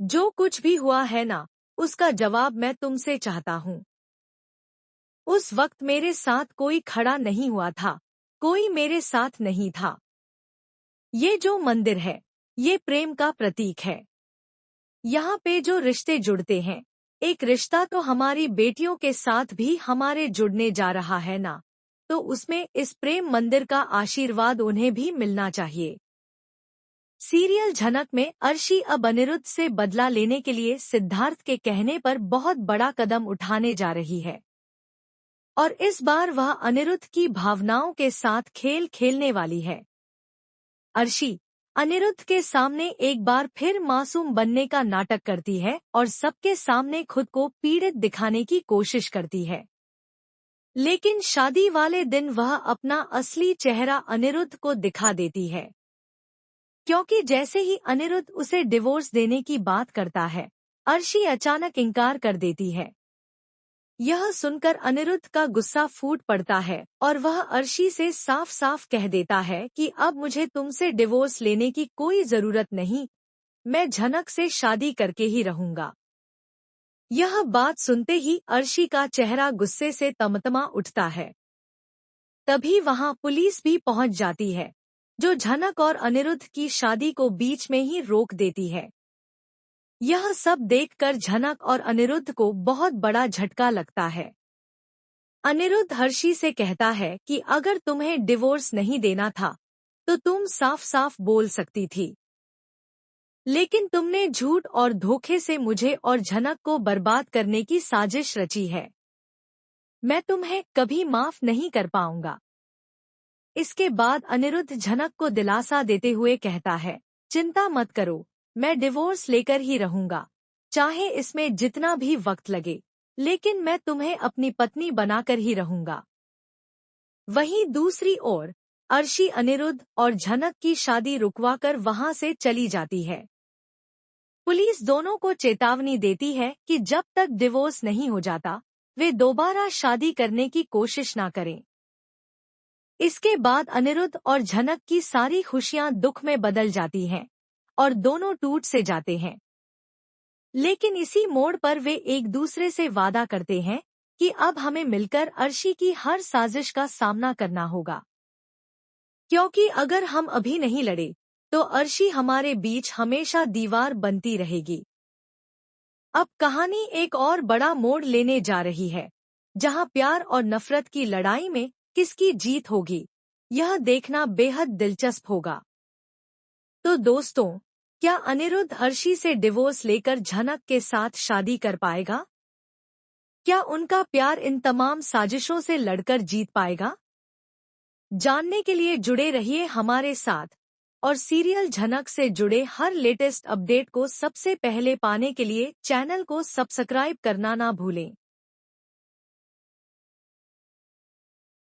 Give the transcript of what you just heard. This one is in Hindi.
जो कुछ भी हुआ है ना, उसका जवाब मैं तुमसे चाहता हूँ। उस वक्त मेरे साथ कोई खड़ा नहीं हुआ था, कोई मेरे साथ नहीं था। ये जो मंदिर है, ये प्रेम का प्रतीक है। यहाँ पे जो रिश्ते जुड़ते हैं, एक रिश्ता तो हमारी बेटियों के साथ भी हमारे जुड़ने जा रहा है ना, तो उसमें इस प्रेम मंदिर का आशीर्वाद उन्हें भी मिलना चाहिए। सीरियल झनक में अर्शी अब अनिरुद्ध से बदला लेने के लिए सिद्धार्थ के कहने पर बहुत बड़ा कदम उठाने जा रही है। और इस बार वह अनिरुद्ध की भावनाओं के साथ खेल खेलने वाली है। अर्शी अनिरुद्ध के सामने एक बार फिर मासूम बनने का नाटक करती है और सबके सामने खुद को पीड़ित दिखाने की कोशिश करती है। लेकिन शादी वाले दिन वह अपना असली चेहरा अनिरुद्ध को दिखा देती है। क्योंकि जैसे ही अनिरुद्ध उसे डिवोर्स देने की बात करता है, अर्शी अचानक इनकार कर देती है। यह सुनकर अनिरुद्ध का गुस्सा फूट पड़ता है और वह अर्शी से साफ साफ कह देता है कि अब मुझे तुमसे डिवोर्स लेने की कोई जरूरत नहीं, मैं झनक से शादी करके ही रहूंगा। यह बात सुनते ही अर्शी का चेहरा गुस्से से तमतमा उठता है। तभी वहां पुलिस भी पहुंच जाती है, जो झनक और अनिरुद्ध की शादी को बीच में ही रोक देती है। यह सब देखकर झनक और अनिरुद्ध को बहुत बड़ा झटका लगता है। अनिरुद्ध अर्शी से कहता है कि अगर तुम्हें डिवोर्स नहीं देना था, तो तुम साफ साफ बोल सकती थी। लेकिन तुमने झूठ और धोखे से मुझे और झनक को बर्बाद करने की साजिश रची है। मैं तुम्हें कभी माफ नहीं कर पाऊंगा। इसके बाद अनिरुद्ध झनक को दिलासा देते हुए कहता है, चिंता मत करो, मैं डिवोर्स लेकर ही रहूंगा, चाहे इसमें जितना भी वक्त लगे, लेकिन मैं तुम्हें अपनी पत्नी बनाकर ही रहूंगा। वहीं दूसरी ओर अर्शी अनिरुद्ध और झनक की शादी रुकवाकर वहां से चली जाती है। पुलिस दोनों को चेतावनी देती है कि जब तक डिवोर्स नहीं हो जाता, वे दोबारा शादी करने की कोशिश ना करें। इसके बाद अनिरुद्ध और झनक की सारी खुशियां दुख में बदल जाती हैं और दोनों टूट से जाते हैं। लेकिन इसी मोड़ पर वे एक दूसरे से वादा करते हैं कि अब हमें मिलकर अर्शी की हर साजिश का सामना करना होगा, क्योंकि अगर हम अभी नहीं लड़े तो अर्शी हमारे बीच हमेशा दीवार बनती रहेगी। अब कहानी एक और बड़ा मोड़ लेने जा रही है, जहां प्यार और नफरत की लड़ाई में किसकी जीत होगी, यह देखना बेहद दिलचस्प होगा। तो दोस्तों, क्या अनिरुद्ध अर्शी से डिवोर्स लेकर झनक के साथ शादी कर पाएगा? क्या उनका प्यार इन तमाम साजिशों से लड़कर जीत पाएगा? जानने के लिए जुड़े रहिए हमारे साथ और सीरियल झनक से जुड़े हर लेटेस्ट अपडेट को सबसे पहले पाने के लिए चैनल को सब्सक्राइब करना ना भूलें।